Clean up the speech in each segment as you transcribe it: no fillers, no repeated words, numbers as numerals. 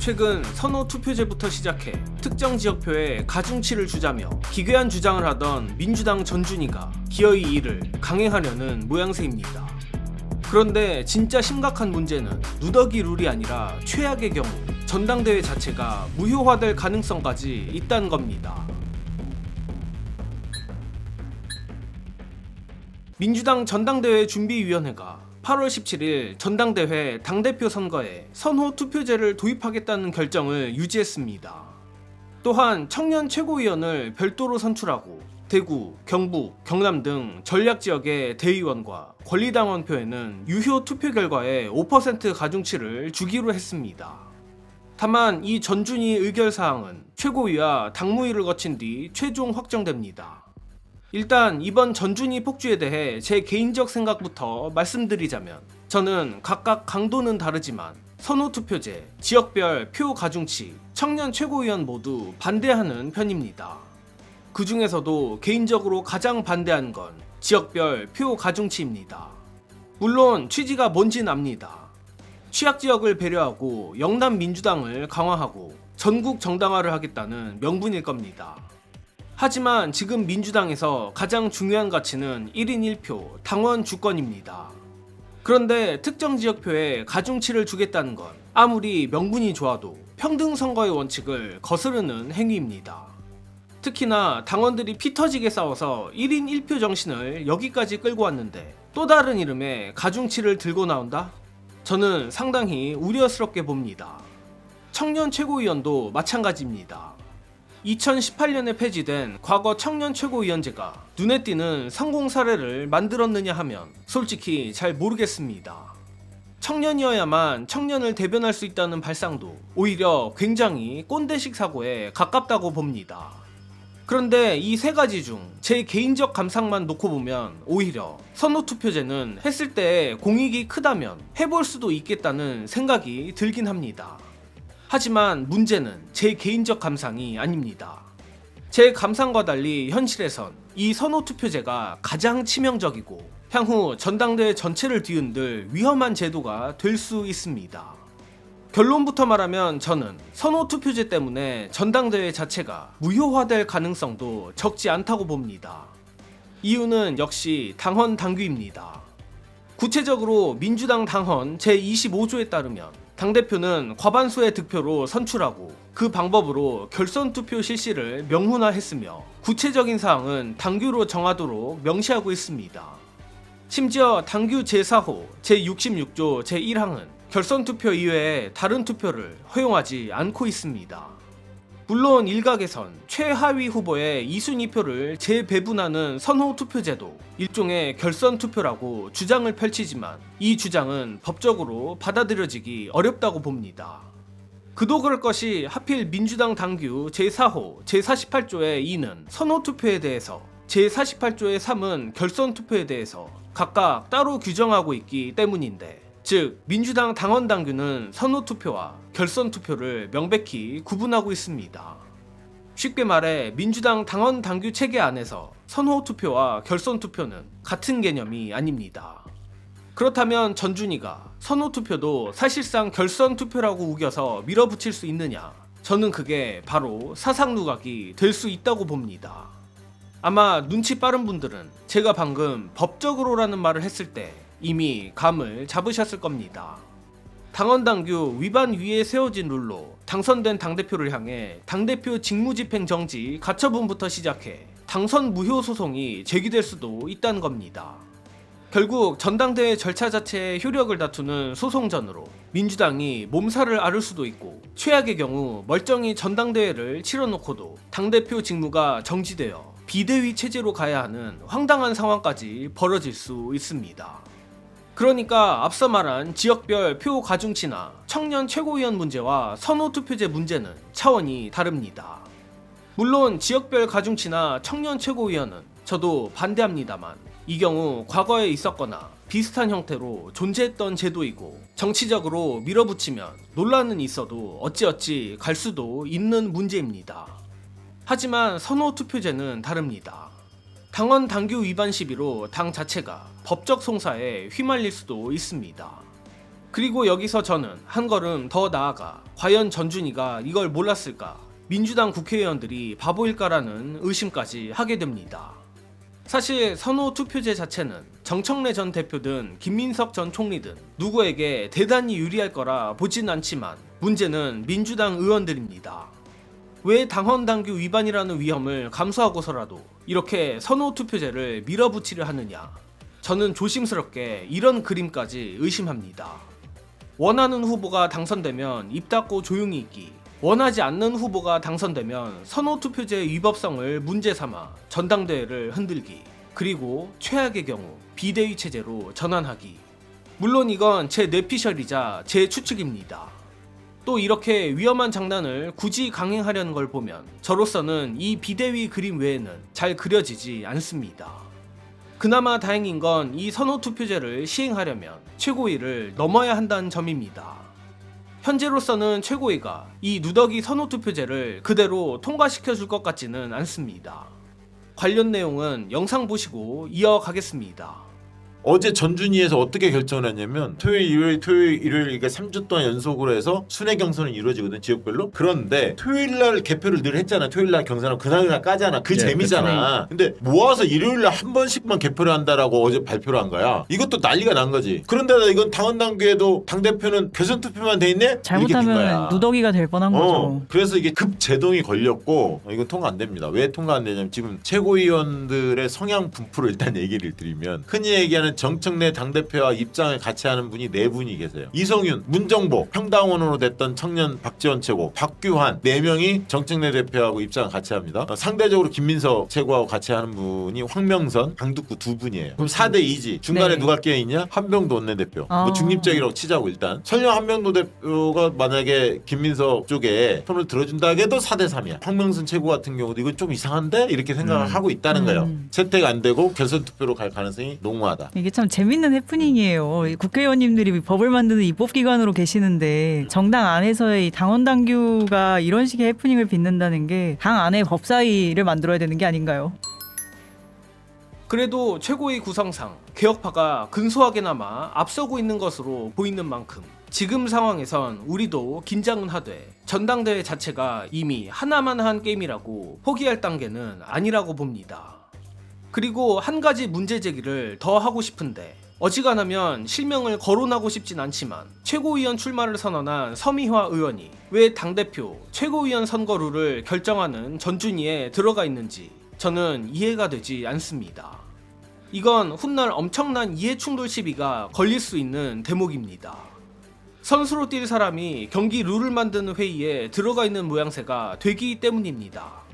최근 선호 투표제부터 시작해 특정 지역표에 가중치를 주자며 기괴한 주장을 하던 민주당 전준희가 기어이 이를 강행하려는 모양새입니다. 그런데 진짜 심각한 문제는 누더기 룰이 아니라 최악의 경우 전당대회 자체가 무효화될 가능성까지 있다는 겁니다. 민주당 전당대회 준비위원회가 8월 17일 전당대회 당대표 선거에 선호 투표제를 도입하겠다는 결정을 유지했습니다. 또한 청년 최고위원을 별도로 선출하고 대구, 경북, 경남 등 전략지역의 대의원과 권리당원표에는 유효 투표 결과에 5% 가중치를 주기로 했습니다. 다만 이 전준희 의결사항은 최고위와 당무위를 거친 뒤 최종 확정됩니다. 일단 이번 전준희 폭주에 대해 제 개인적 생각부터 말씀드리자면 저는 각각 강도는 다르지만 선호투표제, 지역별 표 가중치, 청년 최고위원 모두 반대하는 편입니다. 그 중에서도 개인적으로 가장 반대한 건 지역별 표 가중치입니다. 물론 취지가 뭔진 압니다. 취약지역을 배려하고 영남 민주당을 강화하고 전국 정당화를 하겠다는 명분일 겁니다. 하지만 지금 민주당에서 가장 중요한 가치는 1인 1표 당원 주권입니다. 그런데 특정 지역표에 가중치를 주겠다는 건 아무리 명분이 좋아도 평등선거의 원칙을 거스르는 행위입니다. 특히나 당원들이 피 터지게 싸워서 1인 1표 정신을 여기까지 끌고 왔는데 또 다른 이름의 가중치를 들고 나온다? 저는 상당히 우려스럽게 봅니다. 청년 최고위원도 마찬가지입니다. 2018년에 폐지된 과거 청년 최고위원제가 눈에 띄는 성공 사례를 만들었느냐 하면 솔직히 잘 모르겠습니다. 청년이어야만 청년을 대변할 수 있다는 발상도 오히려 굉장히 꼰대식 사고에 가깝다고 봅니다. 그런데 이 세 가지 중 제 개인적 감상만 놓고 보면 오히려 선호투표제는 했을 때 공익이 크다면 해볼 수도 있겠다는 생각이 들긴 합니다. 하지만 문제는 제 개인적 감상이 아닙니다. 제 감상과 달리 현실에선 이 선호투표제가 가장 치명적이고 향후 전당대회 전체를 뒤흔들 위험한 제도가 될 수 있습니다. 결론부터 말하면 저는 선호투표제 때문에 전당대회 자체가 무효화될 가능성도 적지 않다고 봅니다. 이유는 역시 당헌 당규입니다. 구체적으로 민주당 당헌 제25조에 따르면 당대표는 과반수의 득표로 선출하고 그 방법으로 결선투표 실시를 명문화했으며 구체적인 사항은 당규로 정하도록 명시하고 있습니다. 심지어 당규 제4호, 제66조 제1항은 결선투표 이외에 다른 투표를 허용하지 않고 있습니다. 물론 일각에선 최하위 후보의 2순위표를 재배분하는 선호투표제도 일종의 결선투표라고 주장을 펼치지만 이 주장은 법적으로 받아들여지기 어렵다고 봅니다. 그도 그럴 것이 하필 민주당 당규 제4호 제48조의 2는 선호투표에 대해서 제48조의 3은 결선투표에 대해서 각각 따로 규정하고 있기 때문인데 즉 민주당 당헌 당규는 선호투표와 결선투표를 명백히 구분하고 있습니다. 쉽게 말해 민주당 당헌 당규 체계 안에서 선호투표와 결선투표는 같은 개념이 아닙니다. 그렇다면 전준희가 선호투표도 사실상 결선투표라고 우겨서 밀어붙일 수 있느냐? 저는 그게 바로 사상누각이 될 수 있다고 봅니다. 아마 눈치 빠른 분들은 제가 방금 법적으로라는 말을 했을 때 이미 감을 잡으셨을 겁니다. 당헌당규 위반 위에 세워진 룰로 당선된 당대표를 향해 당대표 직무집행 정지 가처분부터 시작해 당선 무효 소송이 제기될 수도 있다는 겁니다. 결국 전당대회 절차 자체의 효력을 다투는 소송전으로 민주당이 몸살을 앓을 수도 있고 최악의 경우 멀쩡히 전당대회를 치러놓고도 당대표 직무가 정지되어 비대위 체제로 가야 하는 황당한 상황까지 벌어질 수 있습니다. 그러니까 앞서 말한 지역별 표 가중치나 청년 최고위원 문제와 선호투표제 문제는 차원이 다릅니다. 물론 지역별 가중치나 청년 최고위원은 저도 반대합니다만 이 경우 과거에 있었거나 비슷한 형태로 존재했던 제도이고 정치적으로 밀어붙이면 논란은 있어도 어찌어찌 갈 수도 있는 문제입니다. 하지만 선호투표제는 다릅니다. 당헌 당규 위반 시비로 당 자체가 법적 송사에 휘말릴 수도 있습니다. 그리고 여기서 저는 한 걸음 더 나아가 과연 전준희가 이걸 몰랐을까? 민주당 국회의원들이 바보일까라는 의심까지 하게 됩니다. 사실 선호 투표제 자체는 정청래 전 대표든 김민석 전 총리든 누구에게 대단히 유리할 거라 보진 않지만 문제는 민주당 의원들입니다. 왜 당헌 당규 위반이라는 위험을 감수하고서라도 이렇게 선호 투표제를 밀어붙이려 하느냐? 저는 조심스럽게 이런 그림까지 의심합니다. 원하는 후보가 당선되면 입 닫고 조용히 있기, 원하지 않는 후보가 당선되면 선호투표제의 위법성을 문제 삼아 전당대회를 흔들기, 그리고 최악의 경우 비대위 체제로 전환하기. 물론 이건 제 뇌피셜이자 제 추측입니다. 또 이렇게 위험한 장난을 굳이 강행하려는 걸 보면 저로서는 이 비대위 그림 외에는 잘 그려지지 않습니다. 그나마 다행인 건 이 선호투표제를 시행하려면 최고위를 넘어야 한다는 점입니다. 현재로서는 최고위가 이 누더기 선호투표제를 그대로 통과시켜줄 것 같지는 않습니다. 관련 내용은 영상 보시고 이어가겠습니다. 어제 전준희에서 어떻게 결정을 했냐면 토요일, 일요일 이게 3주 동안 연속으로 해서 순회 경선이 이루어지거든, 지역별로. 그런데 토요일날 개표를 늘 했잖아. 토요일날 경선하고 그날그날 까잖아. 그 재미잖아. 근데 모아서 일요일날 한 번씩만 개표를 한다라고 어제 발표를 한 거야. 이것도 난리가 난 거지. 그런데 이건 당헌 당규에도 당대표는 결선 투표만 돼 있네? 잘못하면 누더기가 될 뻔한 거죠. 그래서 이게 급제동이 걸렸고 이건 통과 안 됩니다. 왜 통과 안 되냐면 지금 최고위원들의 성향 분포를 일단 얘기를 드리면 흔히 얘기하는 정청래 당대표와 입장을 같이 하는 분이 4분이 계세요. 이성윤, 문정복, 평당원으로 됐던 청년 박지원 최고, 박규환 4명이 정청래 대표하고 입장을 같이 합니다. 상대적으로 김민석 최고하고 같이 하는 분이 황명선, 강두구 2분이에요. 그럼 4대2지. 중간에 네. 누가 껴있냐? 한병도 원내대표. 뭐 중립적이라고 치자고 일단. 설령 한병도 대표가 만약에 김민석 쪽에 손을 들어준다 해도 4대3이야. 황명선 최고 같은 경우도 이거 좀 이상한데? 이렇게 생각을 하고 있다는 거예요. 채택 안 되고 결선 투표로 갈 가능성이 농후하다. 이게 참 재밌는 해프닝이에요. 국회의원님들이 법을 만드는 입법기관으로 계시는데 정당 안에서의 이 당헌 당규가 이런 식의 해프닝을 빚는다는 게 당 안에 법사위를 만들어야 되는 게 아닌가요? 그래도 최고위 구성상 개혁파가 근소하게나마 앞서고 있는 것으로 보이는 만큼 지금 상황에선 우리도 긴장은 하되 전당대회 자체가 이미 하나만 한 게임이라고 포기할 단계는 아니라고 봅니다. 그리고 한 가지 문제 제기를 더 하고 싶은데 어지간하면 실명을 거론하고 싶진 않지만 최고위원 출마를 선언한 서미화 의원이 왜 당대표, 최고위원 선거룰을 결정하는 전준위에 들어가 있는지 저는 이해가 되지 않습니다. 이건 훗날 엄청난 이해충돌 시비가 걸릴 수 있는 대목입니다. 선수로 뛸 사람이 경기 룰을 만드는 회의에 들어가 있는 모양새가 되기 때문입니다.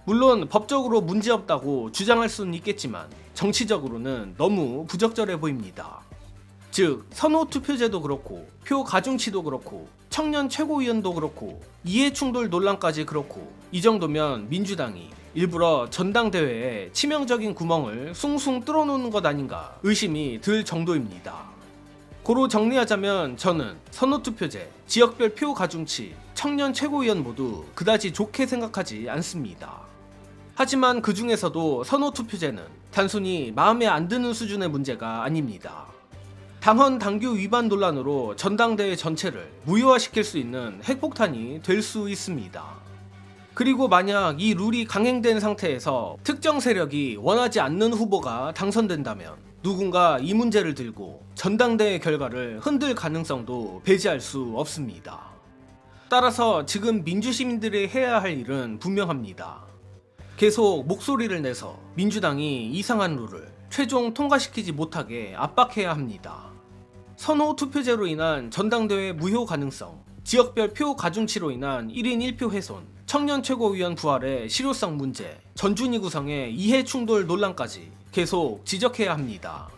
물론 법적으로 문제없다고 주장할 수는 있겠지만 정치적으로는 너무 부적절해 보입니다. 즉 선호투표제도 그렇고 표 가중치도 그렇고 청년 최고위원도 그렇고 이해충돌 논란까지 그렇고 이 정도면 민주당이 일부러 전당대회에 치명적인 구멍을 숭숭 뚫어놓는 것 아닌가 의심이 들 정도입니다. 고로 정리하자면 저는 선호투표제, 지역별 표 가중치, 청년 최고위원 모두 그다지 좋게 생각하지 않습니다. 하지만 그 중에서도 선호투표제는 단순히 마음에 안 드는 수준의 문제가 아닙니다. 당헌 당규 위반 논란으로 전당대회 전체를 무효화시킬 수 있는 핵폭탄이 될 수 있습니다. 그리고 만약 이 룰이 강행된 상태에서 특정 세력이 원하지 않는 후보가 당선된다면 누군가 이 문제를 들고 전당대회 결과를 흔들 가능성도 배제할 수 없습니다. 따라서 지금 민주시민들이 해야 할 일은 분명합니다. 계속 목소리를 내서 민주당이 이상한 룰을 최종 통과시키지 못하게 압박해야 합니다. 선호 투표제로 인한 전당대회 무효 가능성, 지역별 표 가중치로 인한 1인 1표 훼손, 청년 최고위원 부활의 실효성 문제, 전준희 구성의 이해 충돌 논란까지 계속 지적해야 합니다.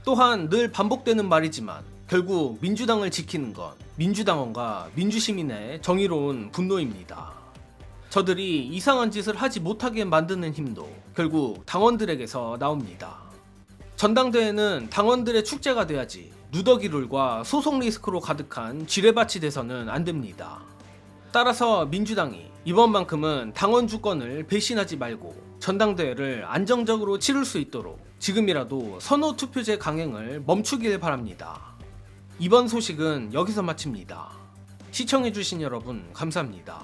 또한 늘 반복되는 말이지만 결국 민주당을 지키는 건 민주당원과 민주시민의 정의로운 분노입니다. 저들이 이상한 짓을 하지 못하게 만드는 힘도 결국 당원들에게서 나옵니다. 전당대회는 당원들의 축제가 돼야지 누더기 룰과 소송 리스크로 가득한 지뢰밭이 돼서는 안 됩니다. 따라서 민주당이 이번만큼은 당원 주권을 배신하지 말고 전당대회를 안정적으로 치를 수 있도록 지금이라도 선호 투표제 강행을 멈추길 바랍니다. 이번 소식은 여기서 마칩니다. 시청해주신 여러분 감사합니다.